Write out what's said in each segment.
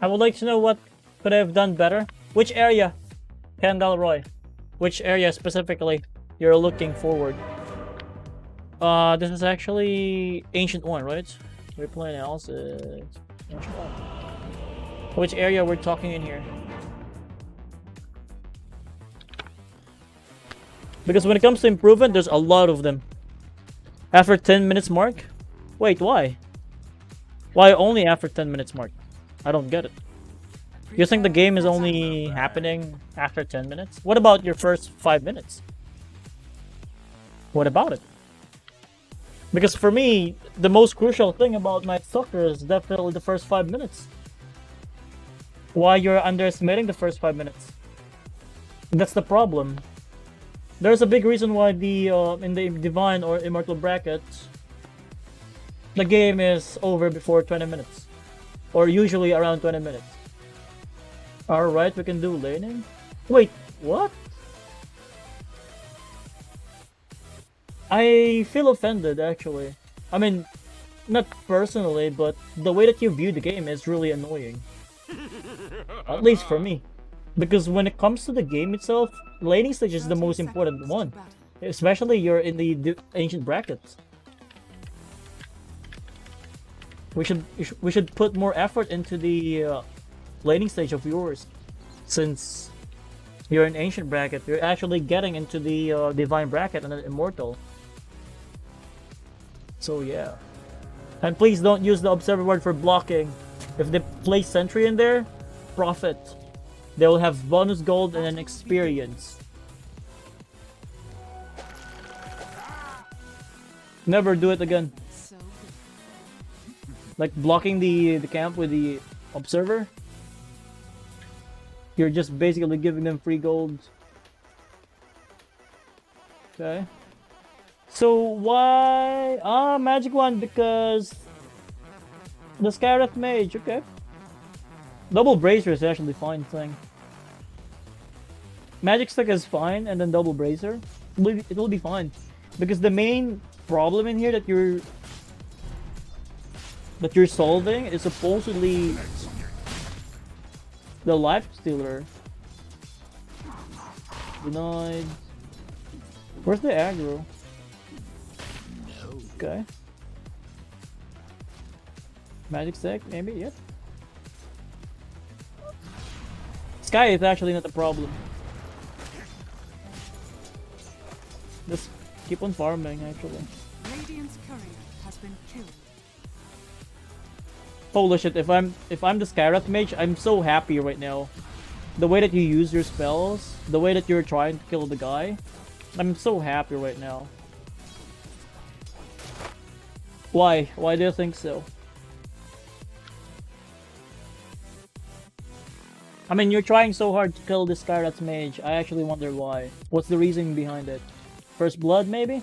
I would like to know what could I have done better. Which area, Kendall Roy? Which area specifically you're looking forward? This is actually Ancient One, right? Replay analysis. Ancient One. Which area we're talking in here? Because when it comes to improvement, there's a lot of them. After 10 minutes mark? Wait, why? Why only after 10 minutes mark? I don't get it. You think the game is only happening after 10 minutes? What about your first 5 minutes? What about it? Because for me, the most crucial thing about Night Stalker is definitely the first 5 minutes. Why you're underestimating the first 5 minutes? That's the problem. There's a big reason why the in the Divine or Immortal bracket, the game is over before 20 minutes. Or usually around 20 minutes. Alright, we can do laning? Wait, what? I feel offended, actually. I mean, not personally, but the way that you view the game is really annoying. At least for me. Because when it comes to the game itself, laning stage is the most important one. Especially you're in the ancient brackets. We should put more effort into the laning stage of yours. Since you're in ancient bracket, you're actually getting into the divine bracket and then immortal. So yeah. And please don't use the observer ward for blocking. If they place sentry in there, profit. They will have bonus gold and an experience. Never do it again. Like blocking the camp with the observer. You're just basically giving them free gold. Okay. So why? Magic Wand because the Skyrath Mage, okay. Double Bracer is actually fine thing. Magic Stick is fine, and then Double Bracer, it will be fine. Because the main problem in here that you're solving is supposedly the Life Stealer. Denied. Where's the aggro? Okay. Magic Stick, maybe, yep. Sky is actually not a problem. Just keep on farming, actually. Radiant's courier has been killed. Holy shit, if I'm the Skyrath Mage, I'm so happy right now. The way that you use your spells, the way that you're trying to kill the guy, I'm so happy right now. Why? Why do you think so? I mean, you're trying so hard to kill this Skyrath Mage. I actually wonder why. What's the reason behind it? First blood, maybe?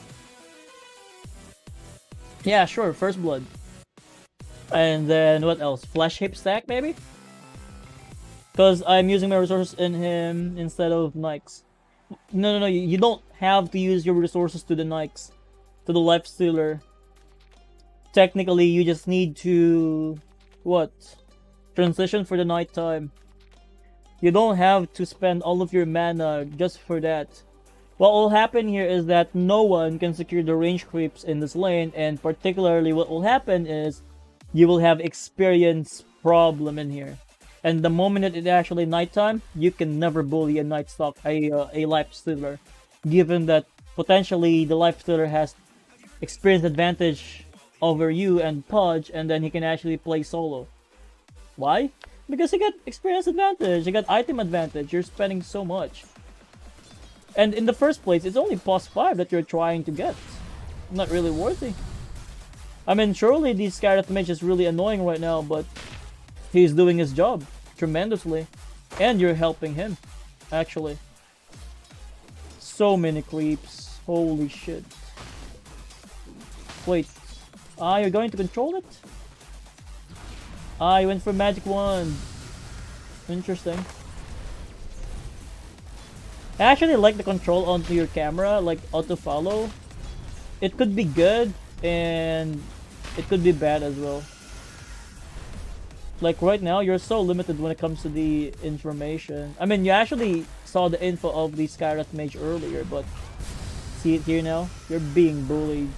Yeah, sure, first blood. And then what else? Flash Hip Stack, maybe? Because I'm using my resources in him instead of Nikes. No, you don't have to use your resources to the Nikes. To the Life Stealer. Technically, you just need to... what? Transition for the night time. You don't have to spend all of your mana just for that. What will happen here is that no one can secure the range creeps in this lane, and particularly what will happen is you will have experience problem in here. And the moment that it's actually nighttime, you can never bully a Night Stalk, a Life Stealer. Given that potentially the Life Stealer has experience advantage over you and Pudge, and then he can actually play solo. Why? Because you got experience advantage, you got item advantage, you're spending so much. And in the first place, it's only plus 5 that you're trying to get. Not really worthy. I mean, surely the Skyrath Mage is really annoying right now, but he's doing his job tremendously. And you're helping him, actually. So many creeps. Holy shit. Wait. You're going to control it? You went for Magic Wand. Interesting. I actually like the control onto your camera, like auto follow. It could be good and it could be bad as well. Like right now, you're so limited when it comes to the information. I mean, you actually saw the info of the Skyrath Mage earlier, but see it here now? You're being bullied.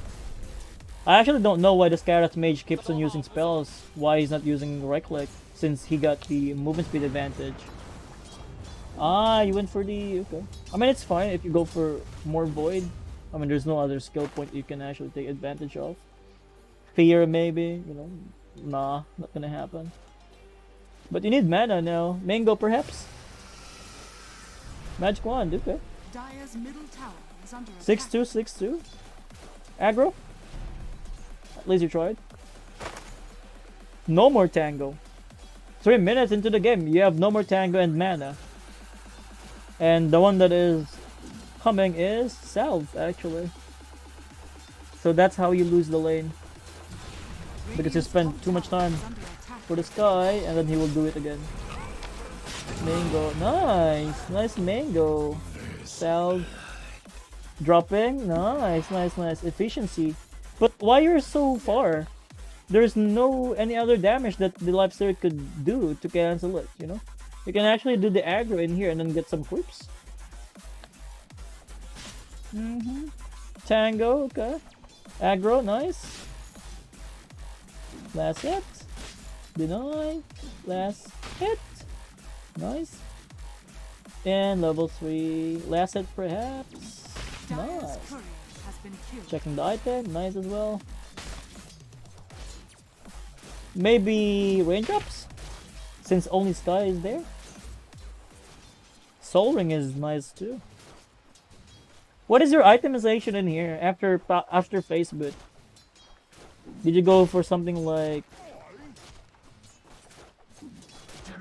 I actually don't know why the Skyrath Mage keeps on using spells. Why he's not using right click, since he got the movement speed advantage. Ah, you went for the... okay. I mean, it's fine if you go for more Void. I mean, there's no other skill point you can actually take advantage of. Fear, maybe, you know. Nah, not gonna happen. But you need mana now. Mango, perhaps? Magic Wand, okay. Dire's middle tower is under 6-2, 6-2. Aggro? At least you tried. No more Tango. 3 minutes into the game, you have no more Tango and mana. And the one that is coming is Salve, actually. So that's how you lose the lane. Because you spend too much time for this guy, and then he will do it again. Mango, nice! Nice Mango. Salve. Dropping, nice, nice, nice. Efficiency. But why you're so far? There's no any other damage that the Life Stealer could do to cancel it, you know? You can actually do the aggro in here and then get some creeps. Tango, okay. Aggro, nice. Last hit. Deny. Last hit. Nice. And level 3. Last hit perhaps. Nice. Checking the item. Nice as well. Maybe raindrops? Since only Sky is there. Soul Ring is nice too. What is your itemization in here after face boot? Did you go for something like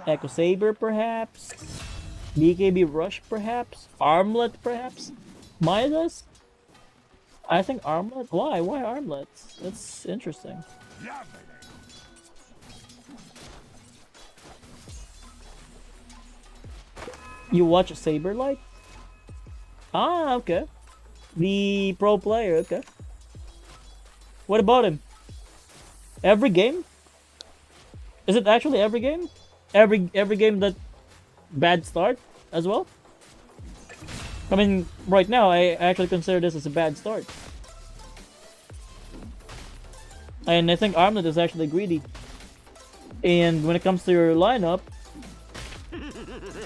Echo Saber perhaps? BKB Rush perhaps? Armlet perhaps? Midas? I think Armlet? Why? Why Armlets? That's interesting. You watch Saberlight? Ah, okay. The pro player, okay. What about him? Every game? Is it actually every game? Every game that bad start as well? I mean, right now I actually consider this as a bad start. And I think Armlet is actually greedy. And when it comes to your lineup,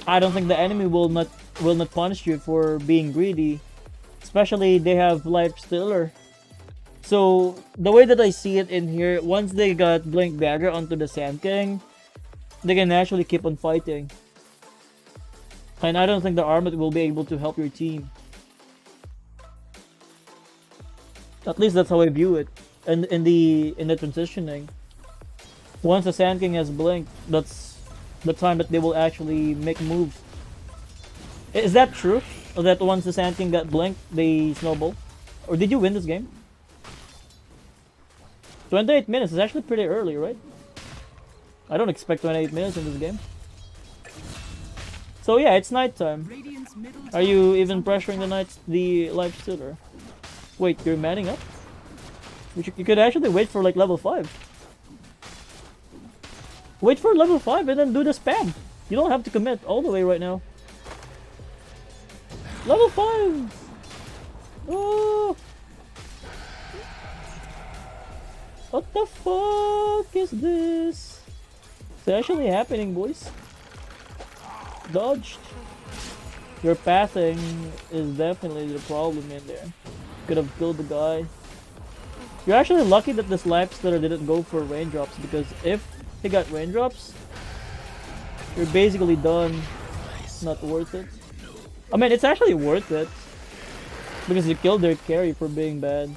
I don't think the enemy will not punish you for being greedy. Especially they have Life Stealer. So the way that I see it in here, once they got Blink Dagger onto the Sand King, they can actually keep on fighting. And I don't think the Armlet will be able to help your team. At least that's how I view it. And in the transitioning, once the Sand King has Blink, that's the time that they will actually make moves. Is that true? Or that once the Sand King got Blink, they snowball? Or did you win this game? 28 minutes is actually pretty early, right? I don't expect 28 minutes in this game. So yeah, it's nighttime. Are you even pressuring the Life Stealer? Wait, you're manning up? You could actually wait for like level 5. Wait for level 5 and then do the spam. You don't have to commit all the way right now. Level 5! Oh! What the fuck is this? It's actually happening, boys. Dodged. Your pathing is definitely the problem in there. Could have killed the guy. You're actually lucky that this Life Stealer didn't go for raindrops, because if he got raindrops, you're basically done. It's not worth it. I mean, it's actually worth it, because you killed their carry for being bad.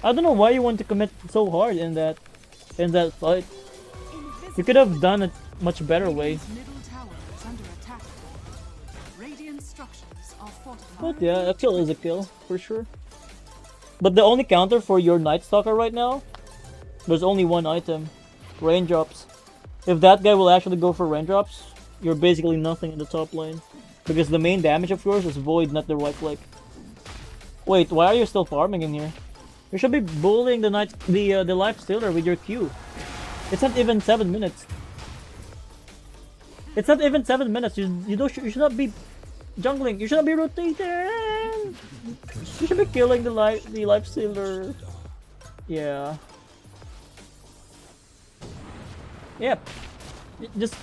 I don't know why you want to commit so hard in that fight. You could have done it much better way. But yeah, a kill is a kill, for sure. But the only counter for your Night Stalker right now, there's only one item. Raindrops. If that guy will actually go for raindrops, you're basically nothing in the top lane. Because the main damage of yours is Void, not the right click. Wait, why are you still farming in here? You should be bullying the the life stealer with your Q. It's not even 7 minutes. It's not even 7 minutes. You should not be jungling. You should not be rotating. You should be killing the life stealer. Yeah. Yep. Just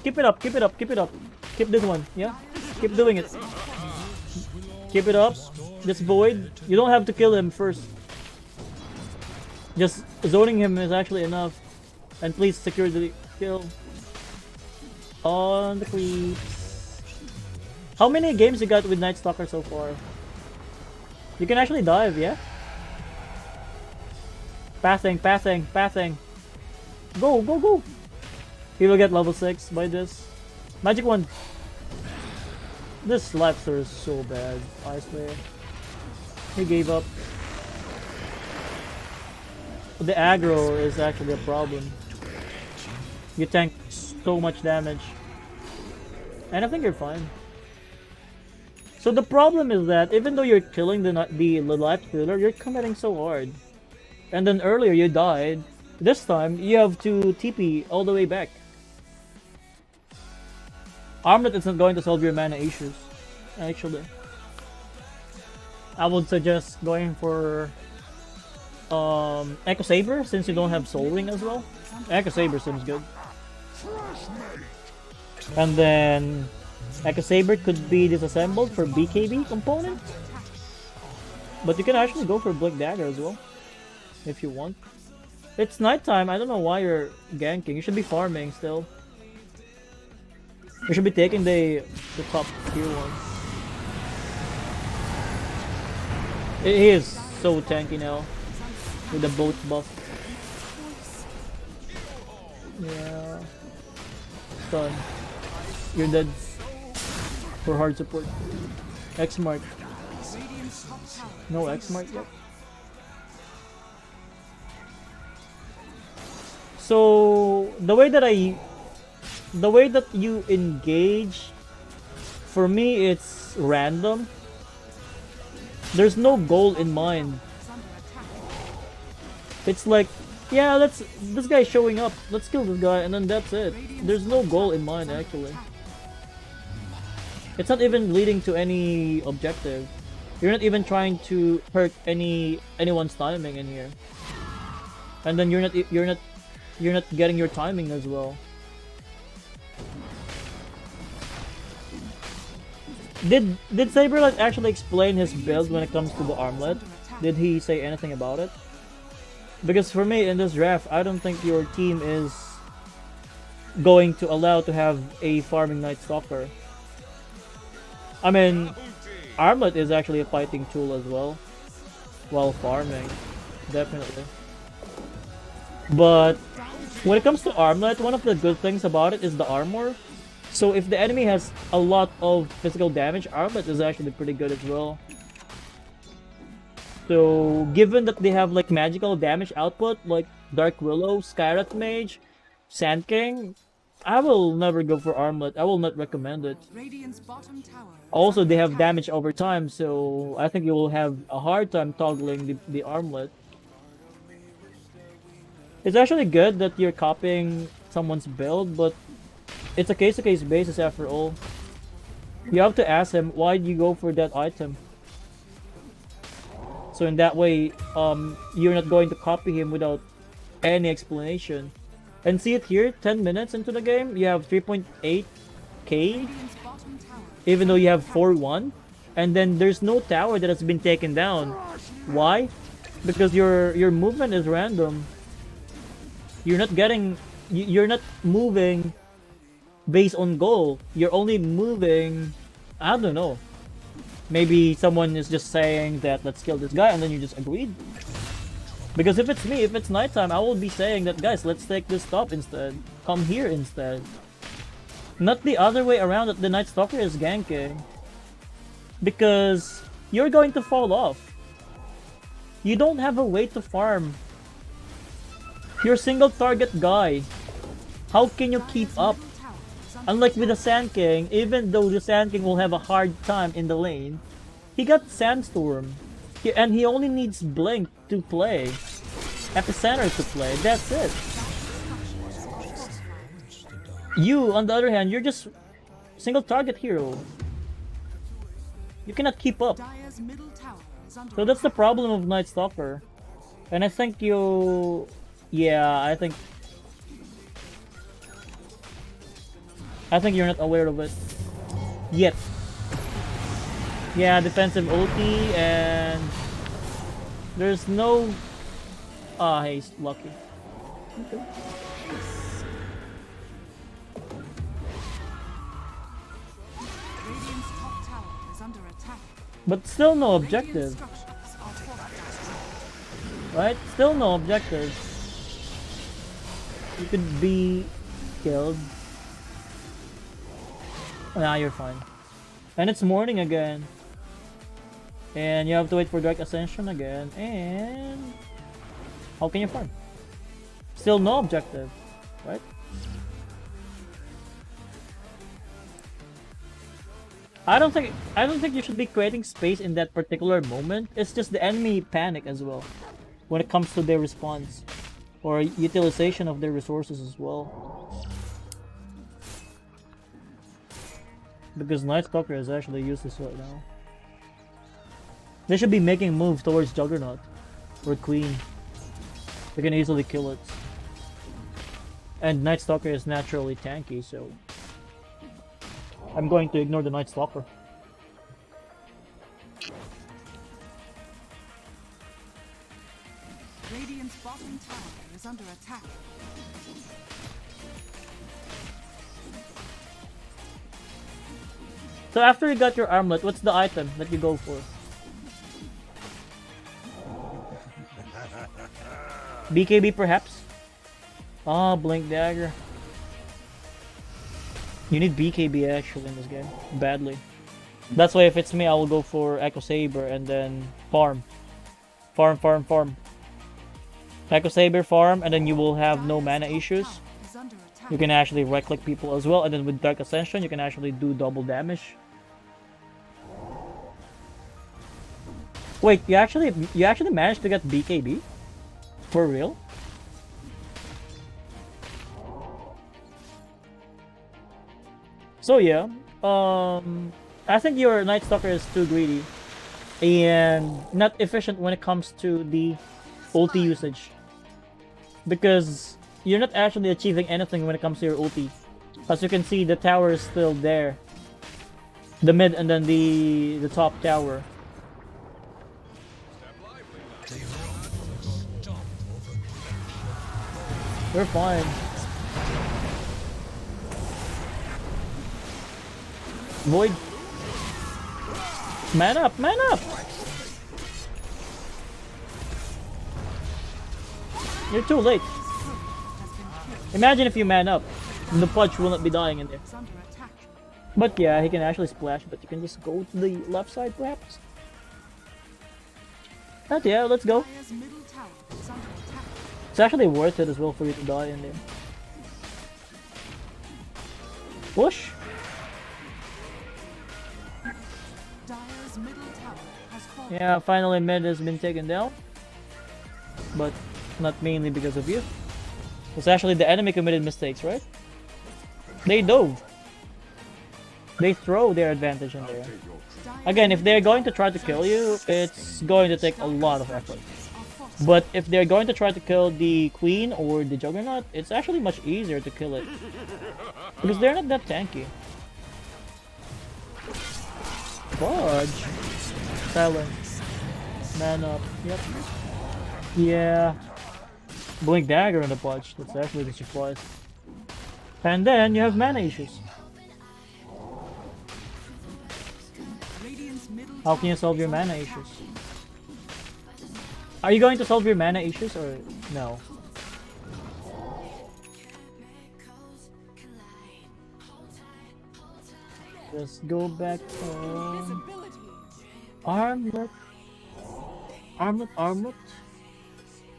keep it up. Keep it up. Keep it up. Keep this one. Yeah. Keep doing it. Keep it up. Just void. You don't have to kill him first. Just zoning him is actually enough. And please secure the kill. On the creeps. How many games you got with Night Stalker so far? You can actually dive, yeah? Passing. Go, go, go! He will get level 6 by this. Magic wand. This Lapser is so bad, I swear. He gave up. The aggro is actually a problem. You tank so much damage. And I think you're fine. So the problem is that even though you're killing the life stealer, you're committing so hard. And then earlier you died. This time you have to TP all the way back. Armlet isn't going to solve your mana issues, actually. I would suggest going for Echo Saber since you don't have Soul Ring as well. Echo Saber seems good. And then Echo Saber could be disassembled for BKB component. But you can actually go for Black Dagger as well, if you want. It's nighttime, I don't know why you're ganking. You should be farming still. You should be taking the top tier one. He is so tanky now with the boat buff. Yeah. Stun. You're dead. For hard support. X mark. No X mark yet. So the way that you engage, for me it's random. There's no goal in mind. It's like, yeah, this guy's showing up, let's kill this guy, and then that's it. There's no goal in mind actually. It's not even leading to any objective. You're not even trying to hurt anyone's timing in here. And then you're not getting your timing as well. Did Saberlight actually explain his build when it comes to the armlet? Did he say anything about it? Because for me in this draft, I don't think your team is going to allow to have a farming Night Stalker. I mean, armlet is actually a fighting tool as well while farming, definitely. But when it comes to armlet, one of the good things about it is the armor. So if the enemy has a lot of physical damage, armlet is actually pretty good as well. So given that they have like magical damage output like Dark Willow, Skyrat Mage, Sand King, I will never go for armlet. I will not recommend it. Also, they have damage over time, so I think you will have a hard time toggling the armlet. It's actually good that you're copying someone's build, but it's a case-to-case basis after all. You have to ask him, why did you go for that item? So in that way, you're not going to copy him without any explanation. And see it here, 10 minutes into the game, you have 3.8k, even though you have 4-1. And then there's no tower that has been taken down. Why? Because your movement is random. You're not moving based on goal. You're only moving, I don't know. Maybe someone is just saying that let's kill this guy and then you just agreed. Because if it's me, if it's nighttime, I will be saying that guys, let's take this top instead. Come here instead. Not the other way around that the Night Stalker is ganking. Because you're going to fall off. You don't have a way to farm. You're a single target guy. How can you keep up? Unlike with the Sand King, even though the Sand King will have a hard time in the lane, he got Sandstorm. And he only needs Blink to play. Epicenter to play. That's it. You, on the other hand, you're just single target hero. You cannot keep up. Dire's middle tower is under So that's the problem of Night Stalker. And I think you... Yeah, I think you're not aware of it. Yet. Yeah, defensive ulti and... There's no... Ah, hey, he's lucky. Okay. Radiant's top tower is under attack. But still no Radiant objective, structures are fortified. right? Still no objective. You could be killed. Nah, you're fine. And it's morning again. And you have to wait for Dark Ascension again. And how can you farm? Still no objective, right? I don't think you should be creating space in that particular moment. It's just the enemy panic as well when it comes to their response or utilization of their resources as well. Because Night Stalker is actually useless right now. They should be making moves towards Juggernaut or Queen. They can easily kill it. And Night Stalker is naturally tanky, so I'm going to ignore the Night Stalker. Radiant's bottom tower is under attack. So after you got your armlet, what's the item that you go for? BKB perhaps? Ah, Blink Dagger. You need BKB actually in this game, badly. That's why if it's me, I will go for Echo Saber and then farm. Farm. Echo Saber farm, and then you will have no mana issues. Is under attack. You can actually right-click people as well, and then with Dark Ascension, you can actually do double damage. Wait, you actually managed to get BKB? For real? So yeah, I think your Night Stalker is too greedy and not efficient when it comes to the ulti usage, because you're not actually achieving anything when it comes to your ulti. As you can see, the tower is still there, the mid and then the top tower. We're fine. Void. Man up, man up! You're too late. Imagine if you man up. The Pudge will not be dying in there. Is under attack. But yeah, he can actually splash, but you can just go to the left side perhaps. But yeah, let's go. Dire's middle tower is under attack. It's actually worth it as well for you to die in there. Push. Dire's middle tower has fallen. Yeah, finally mid has been taken down. But not mainly because of you. It's actually the enemy committed mistakes, right? They dove. They throw their advantage in there. Again, if they're going to try to kill you, it's going to take a lot of effort. But if they're going to try to kill the Queen or the Juggernaut, it's actually much easier to kill it. Because they're not that tanky. Fudge. Silence. Man up. Yep. Yeah. Blink Dagger in the Pudge. That's actually the surprise. And then you have mana issues. Radiant's middle How can you solve your mana issues? Are you going to solve your mana issues or no? Just go back home. Armlet. Armlet.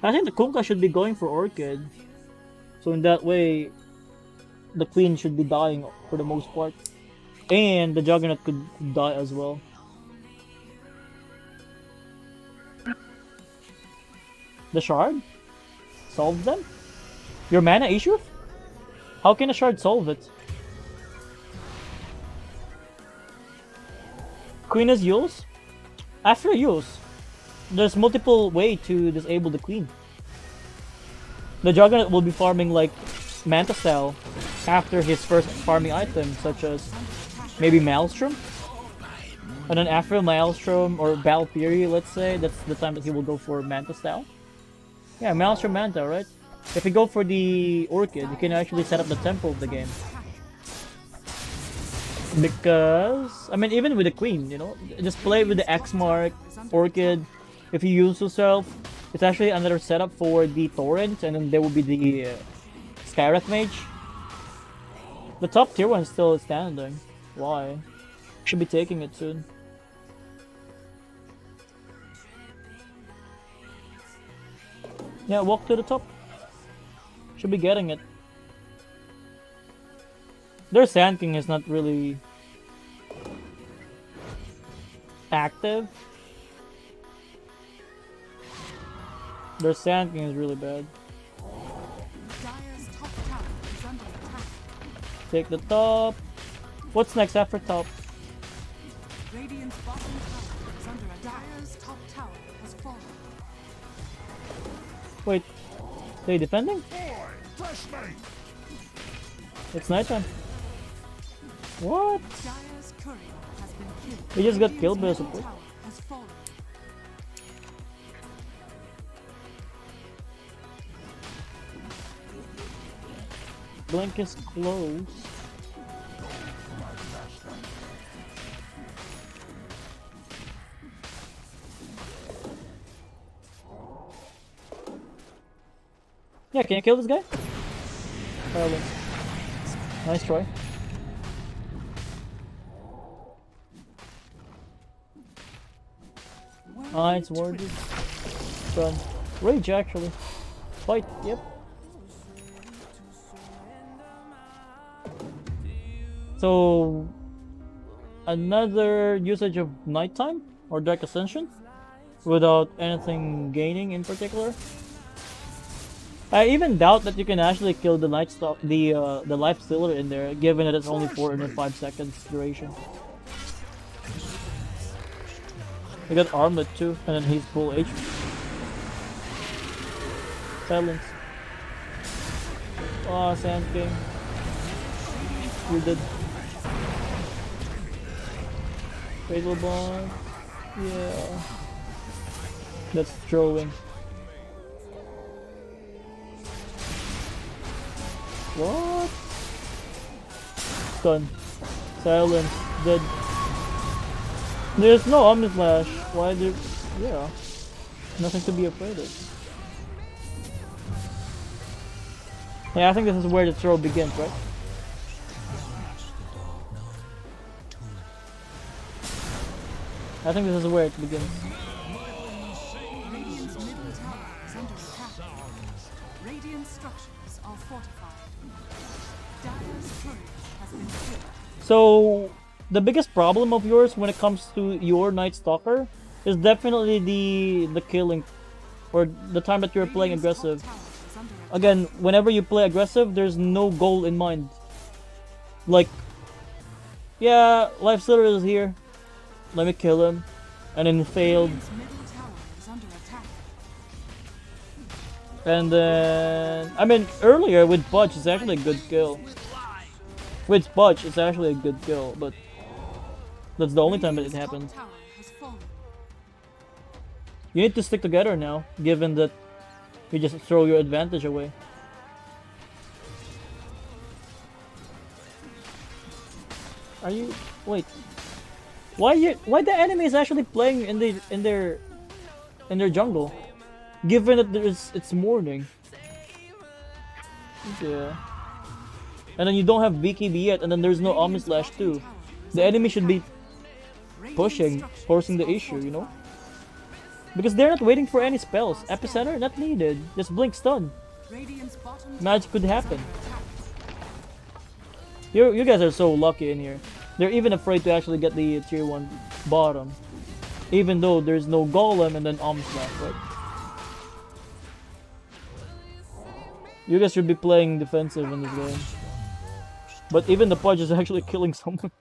I think the Kunkka should be going for Orchid. So in that way, the Queen should be dying for the most part. And the Juggernaut could die as well. The shard? Solve them? Your mana issue? How can a shard solve it? Queen is use? After use, there's multiple way to disable the queen. The Juggernaut will be farming like Manta style after his first farming item, such as maybe Maelstrom. And then after Maelstrom or Battle Fury, let's say, that's the time that he will go for Manta style. Yeah, Maelstrom Manta, right? If you go for the Orchid, you can actually set up the tempo of the game. Because, I mean, even with the Queen, you know, just play with the X Mark, Orchid. If you use yourself, it's actually another setup for the Torrent, and then there will be the Skywrath Mage. The top tier one is still standing. Why? Should be taking it soon. Yeah, walk to the top. Should be getting it. Their Sand King is not really active. Their Sand King is really bad. Dire's top tower is under attack. Take the top. What's next after top? Radiant's bottom tower is under attack. Dire's top tower has fallen. Wait, they defending? It's nighttime. What? Dire's courier has been killed. We just got Radiant's killed by a middle support. tower has fallen. Blink is close. Yeah, can you kill this guy? Probably. Nice try. Ah, it's warded. Done. Rage actually. Fight, yep. So another usage of nighttime or dark ascension without anything gaining in particular. I even doubt that you can actually kill the night stalk, the life stealer in there, given that it's only 4 and 5 seconds duration. We got armlet too, and then he's full HP. Silence. Oh, Sand King. You're dead. Fatal Bond. Yeah. That's throwing. What? Stun. Silence. Dead. There's no Omnislash. Why do... Yeah. Nothing to be afraid of. Yeah, I think this is where the throw begins, right? I think this is where it begins. Radiant's middle tower is under attack. Radiant structures are fortified. Dire's courier has been killed. So, the biggest problem of yours when it comes to your Night Stalker is definitely the killing, or the time that you're playing Radiant's top aggressive. tower is under attack. Again, whenever you play aggressive, there's no goal in mind. Like, yeah, Life Stealer is here. Let me kill him. And then failed. Radiant's middle tower is under attack. And then... I mean, earlier with Budge, it's actually a good kill. With Budge, it's actually a good kill, but... That's the only time that it Radiant's top happened. tower has fallen. You need to stick together now, given that you just throw your advantage away. Are you... Wait. Why the enemy is actually playing in their jungle? Given that it's morning. Yeah. And then you don't have BKB yet, and then there's no Omnislash too. The enemy should be pushing, forcing the issue, you know? Because they're not waiting for any spells. Epicenter, not needed. Just blink stun. Radiant's bottom Magic could happen. attack. You guys are so lucky in here. They're even afraid to actually get the tier 1 bottom. Even though there's no golem and then Omnislash, right? You guys should be playing defensive in this game. But even the Pudge is actually killing someone.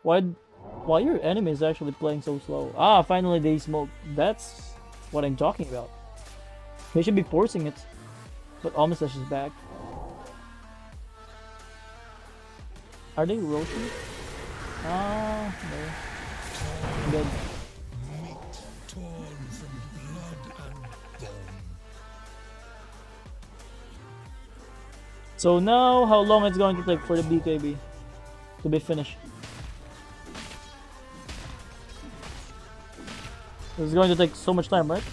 Why your enemy is actually playing so slow? Ah, finally they smoke. That's what I'm talking about. They should be forcing it. But Omnislash is back. Are they rotating? Ah, no. Good. So now, how long it's going to take for the BKB to be finished? It's going to take so much time, right?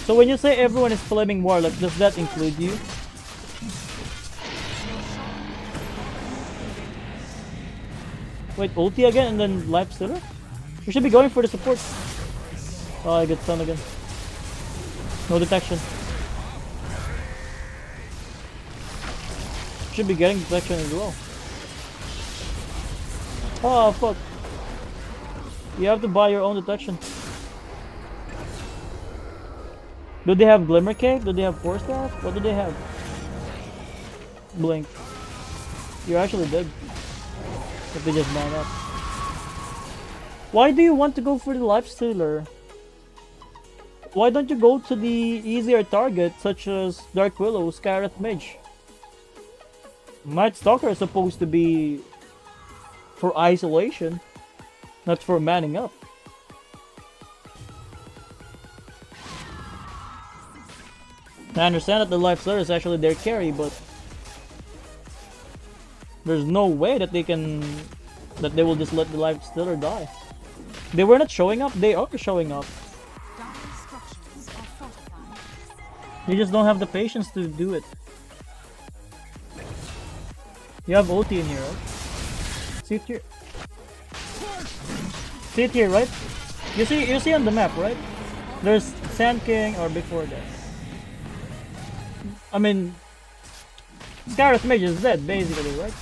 So when you say everyone is flaming Warlock, does that include you? Wait, ulti again and then life stealer? We should be going for the support. Oh, I get stunned again. No detection. Should be getting detection as well. Oh fuck. You have to buy your own detection. Do they have Glimmer Cake? Do they have Force Staff? What do they have? Blink. You're actually dead. If they just man up. Why do you want to go for the Life Stealer? Why don't you go to the easier target such as Dark Willow, Scarlet Mage? Night Stalker is supposed to be for isolation, not for manning up. I understand that the Life Stealer is actually their carry, but there's no way that they will just let the Life Stealer die. They were not showing up, they are showing up. You just don't have the patience to do it. You have OT in here, right? See it here. See it here, right? You see on the map, right? There's Sand King or before that. I mean, Scarlet Mage is dead, basically, right?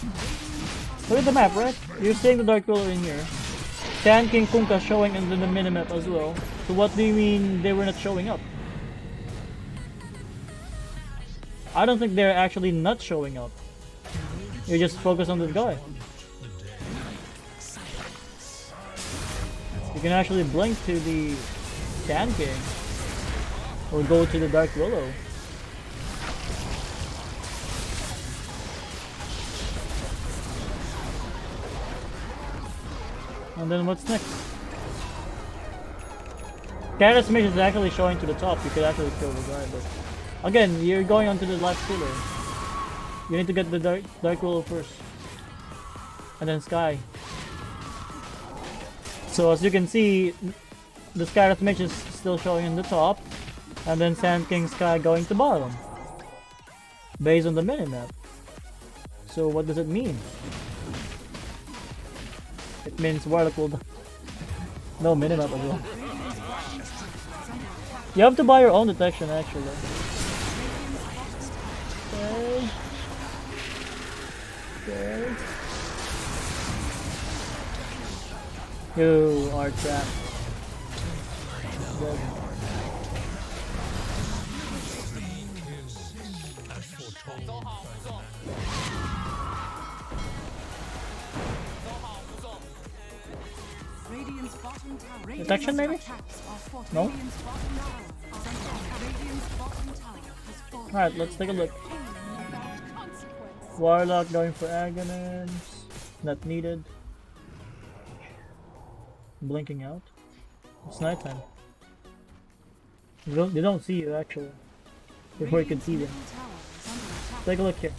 Look at the map, right? You're seeing the Dark Willow in here. Sand King Kunkka showing in the minimap as well. So what do you mean they were not showing up? I don't think they're actually not showing up. You just focus on this guy. You can actually blink to the Sand King. Or go to the Dark Willow. And then what's next? Scarlet Mage is actually showing to the top. You could actually kill the guy, but again, you're going onto the Life Stealer. You need to get the Dark Willow first, and then Sky. So as you can see, the Scarlet Mage is still showing in the top, and then Sand King Sky going to bottom, based on the minimap. So what does it mean? It means Warlock will no minimap as well. You have to buy your own detection actually. Okay. Okay. You are trapped. Good. Detection maybe? No? Alright, let's take a look. Warlock going for Aghanim's. Not needed. Blinking out. It's nighttime. They don't see you actually. Before you can see them. Take a look here.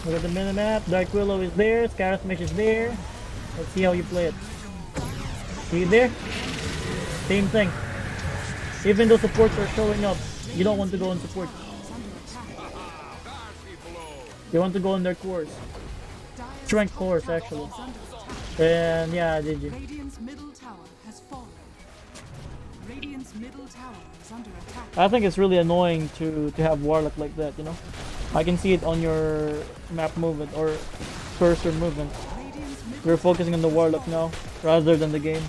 Look at the minimap. Dark Willow is there. Scarlet Mage is there. Let's see how you play it. See it there? Same thing. Even though supports are showing up, you don't want to go on support. You want to go on their cores. Strength cores actually. And yeah, did you? Radiant's middle tower is under attack. I think it's really annoying to have Warlock like that, you know? I can see it on your map movement or cursor movement. Radiant's middle You're focusing on the Warlock now rather than the game.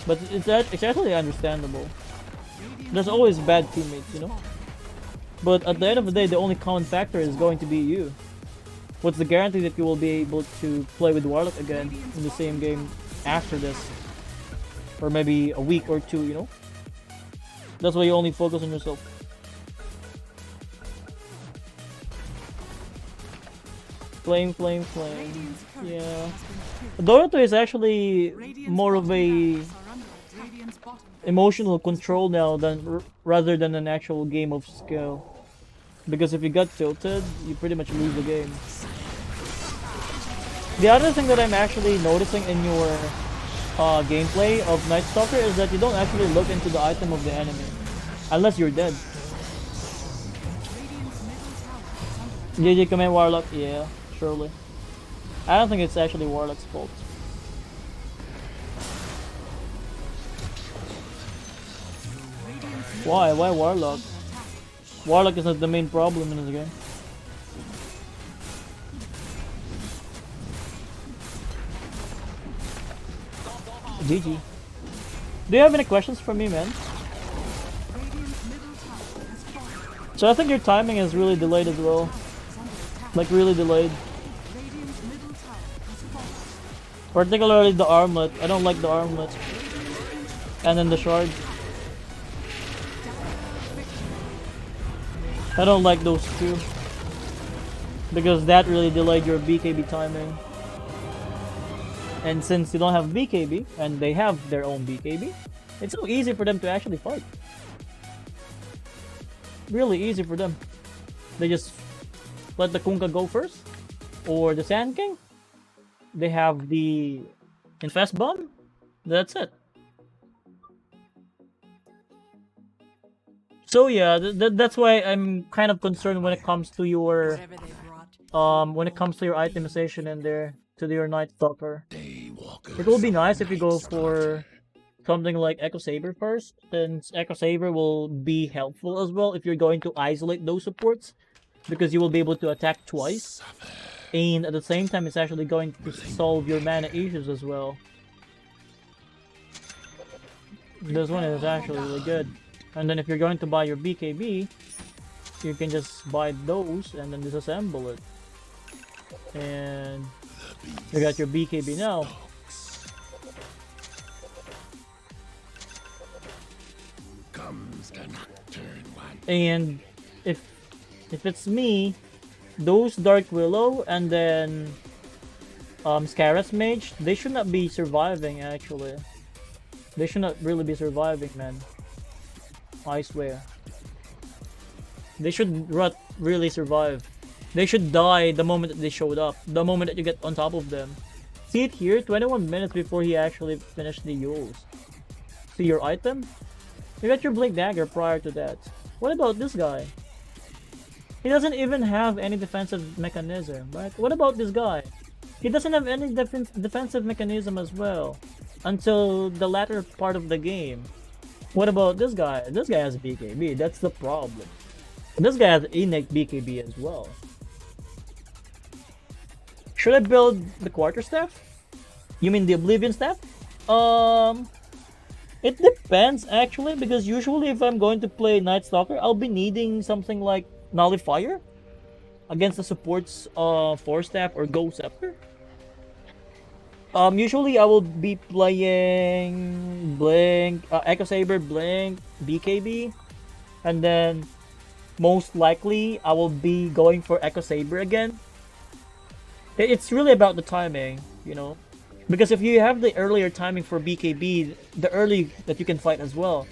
But it's actually understandable. There's always bad teammates, you know? But at the end of the day, the only common factor is going to be you. What's the guarantee that you will be able to play with Warlock again in the same game after this? Or maybe a week or two, you know? That's why you only focus on yourself. Flame. Radiant's turret Yeah. has been killed. DotA is actually Radiant's more of bottom a barracks are under attack. Radiant's bottom barracks emotional is control now rather than an actual game of skill. Because if you got tilted, you pretty much lose the game. The other thing that I'm actually noticing in your gameplay of Night Stalker is that you don't actually look into the item of the enemy. Unless you're dead. Radiant's middle tower is under attack. GG command Warlock, yeah, surely. I don't think it's actually Warlock's fault. Radiant's Why Warlock? middle attack. Warlock is not the main problem in this game. GG. Do you have any questions for me, man? Radiant's middle tower has fallen. So I think your timing is really delayed as well. Is under attack. Like really delayed. Radiant's middle tower has fallen. Particularly the armlet. I don't like the armlet. And then the shard. I don't like those two. Because that really delayed your BKB timing. And since you don't have BKB, and they have their own BKB, it's so easy for them to actually fight. Really easy for them. They just let the Kunkka go first, or the Sand King. They have the Infest Bomb. That's it. So yeah, that's why I'm kind of concerned when it comes to your when it comes to your itemization in there to your Night Stalker. It will be nice if you go for something like Echo Saber first, since Echo Saber will be helpful as well if you're going to isolate those supports, because you will be able to attack twice, and at the same time it's actually going to solve your mana issues as well. This one is actually really good. And then if you're going to buy your BKB, you can just buy those and then disassemble it. And you got your BKB now. And if it's me, those Dark Willow and then Scarlet's Mage, they should not be surviving actually. They should not really be surviving, man. I swear. They should not really survive. They should die the moment that they showed up. The moment that you get on top of them. See it here, 21 minutes before he actually finished the Yules. See your item? You got your Blink Dagger prior to that. What about this guy? He doesn't even have any defensive mechanism, right? What about this guy? He doesn't have any defensive mechanism as well. Until the latter part of the game. What about this guy? This guy has BKB, that's the problem. This guy has innate BKB as well. Should I build the Quarterstaff? You mean the Oblivion Staff? It depends actually, because usually if I'm going to play Night Stalker, I'll be needing something like Nullifier against the support's Force Staff or Ghost Scepter. Usually I will be playing Blink, Echo Saber, Blink, BKB, and then most likely I will be going for Echo Saber again. It's really about the timing, you know, because if you have the earlier timing for BKB, the early that you can fight as well,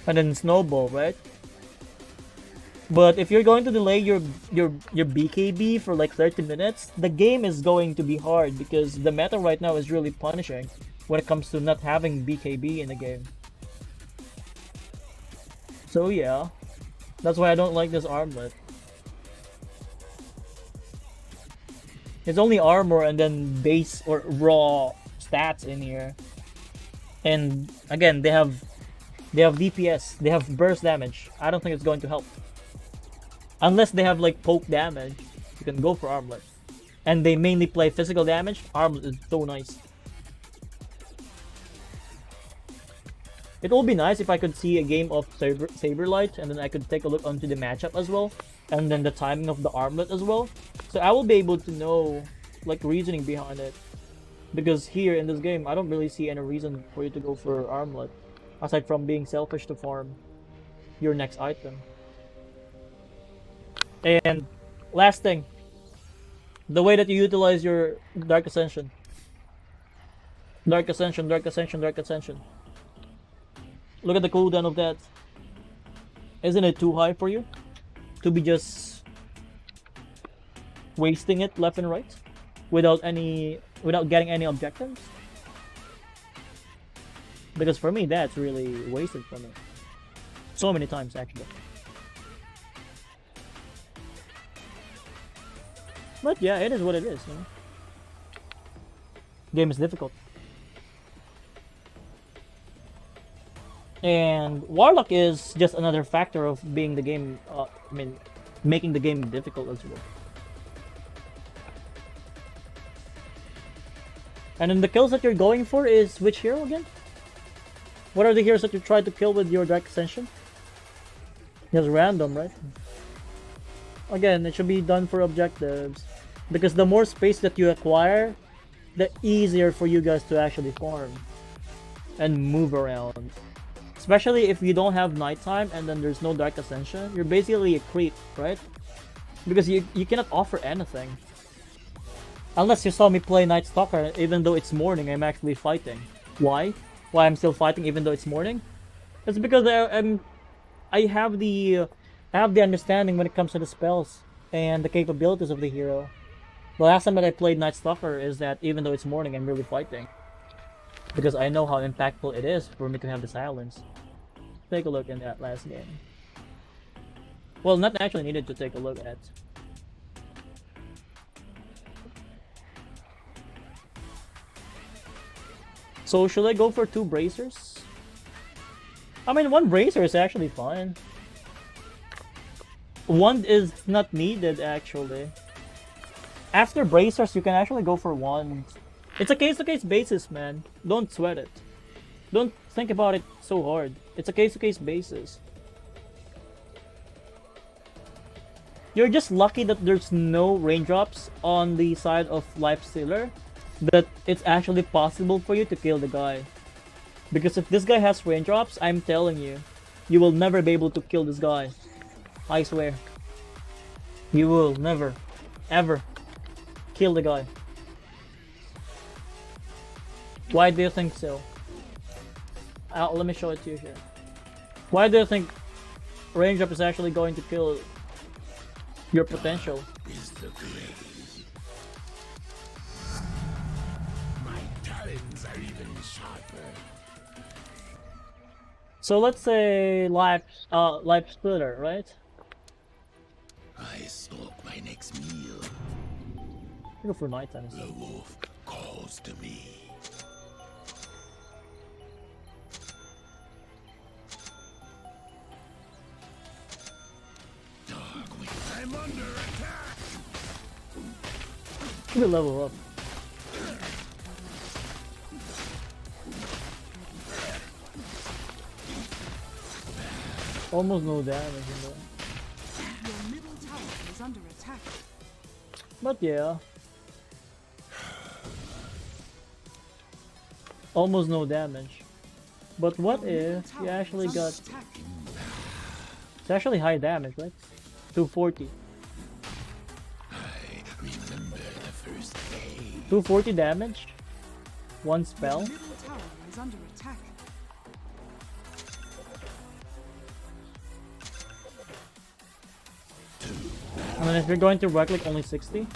and then Snowball, right? But if you're going to delay your BKB for like 30 minutes, the game is going to be hard because the meta right now is really punishing when it comes to not having BKB in the game. So yeah, that's why I don't like this armlet. It's only armor and then base or raw stats in here. And again, they have DPS, they have burst damage. I don't think it's going to help. Unless they have like poke damage, you can go for armlet. And they mainly play physical damage. Armlet is so nice. It will be nice if I could see a game of Saberlight and then I could take a look onto the matchup as well. And then the timing of the armlet as well. So I will be able to know like reasoning behind it. Because here in this game, I don't really see any reason for you to go for armlet. Aside from being selfish to farm your next item. And last thing. The way that you utilize your Dark Ascension. Dark Ascension, Dark Ascension, Dark Ascension. Look at the cooldown of that. Isn't it too high for you? To be just wasting it left and right? Without getting any objectives? Because for me, that's really wasted for me. So many times, actually. But yeah, it is what it is, you know? Game is difficult. And Warlock is just another factor of being the game, making the game difficult as well. And then the kills that you're going for is which hero again? What are the heroes that you try to kill with your Dark Ascension? Just random, right? Again, it should be done for objectives. Because the more space that you acquire, the easier for you guys to actually farm. And move around. Especially if you don't have nighttime and then there's no Dark Ascension, you're basically a creep, right? Because you cannot offer anything. Unless you saw me play Night Stalker, even though it's morning, I'm actually fighting. Why? Why I'm still fighting even though it's morning? It's because I have the understanding when it comes to the spells and the capabilities of the hero. The last time that I played Night Stalker is that even though it's morning, I'm really fighting. Because I know how impactful it is for me to have the silence. Take a look in that last game. Well, not actually needed to take a look at. So should I go for 2 bracers? I mean, 1 bracer is actually fine. 1 is not needed actually. After bracers, you can actually go for 1. It's a case-to-case basis, man. Don't sweat it. Don't think about it so hard. It's a case-to-case basis. You're just lucky that there's no raindrops on the side of Lifestealer. That it's actually possible for you to kill the guy. Because if this guy has raindrops, I'm telling you, you will never be able to kill this guy. I swear. You will never, ever kill the guy. Why do you think so? Let me show it to you here. Why do you think raindrop is actually going to kill your potential? So let's say life splitter, right? I stalk my next meal. Go for nighttime. The wolf calls to me. I'm under attack. Should level up. Almost no damage in there. Your middle tower is under attack. But yeah. Almost no damage. But what if you actually got... It's actually high damage, right? 240. I remember the first day. 240 damage? 1 spell? Your middle tower is under attack. And then if you're going to right click only 60?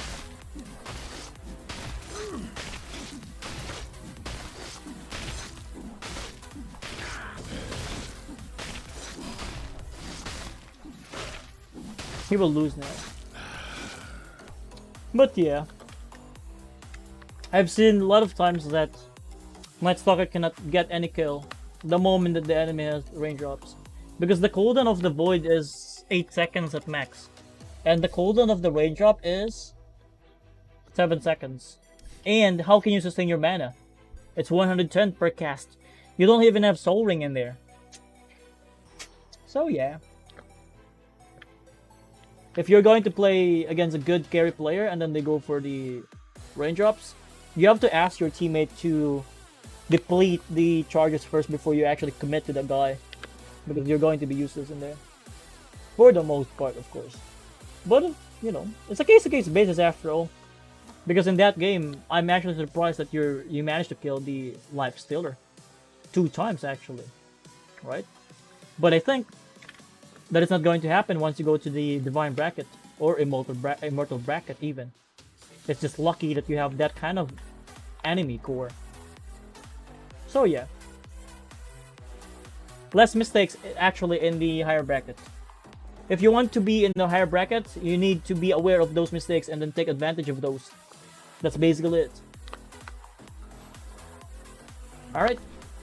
He will lose now. But yeah. I've seen a lot of times that Night Stalker cannot get any kill the moment that the enemy has raindrops. Because the cooldown of the Void is 8 seconds at max. And the cooldown of the raindrop is 7 seconds. And how can you sustain your mana? It's 110 per cast. You don't even have Soul Ring in there. So yeah. If you're going to play against a good carry player and then they go for the raindrops, you have to ask your teammate to deplete the charges first before you actually commit to the guy. Because you're going to be useless in there. For the most part, of course. But, you know, it's a case-to-case basis after all. Because in that game, I'm actually surprised that you managed to kill the Life Stealer. 2 times, actually. Right? But I think that it's not going to happen once you go to the Divine Bracket. Or Immortal Bracket, even. It's just lucky that you have that kind of enemy core. So, yeah. Less mistakes, actually, in the higher bracket. If you want to be in the higher brackets, you need to be aware of those mistakes and then take advantage of those. That's basically it. Alright.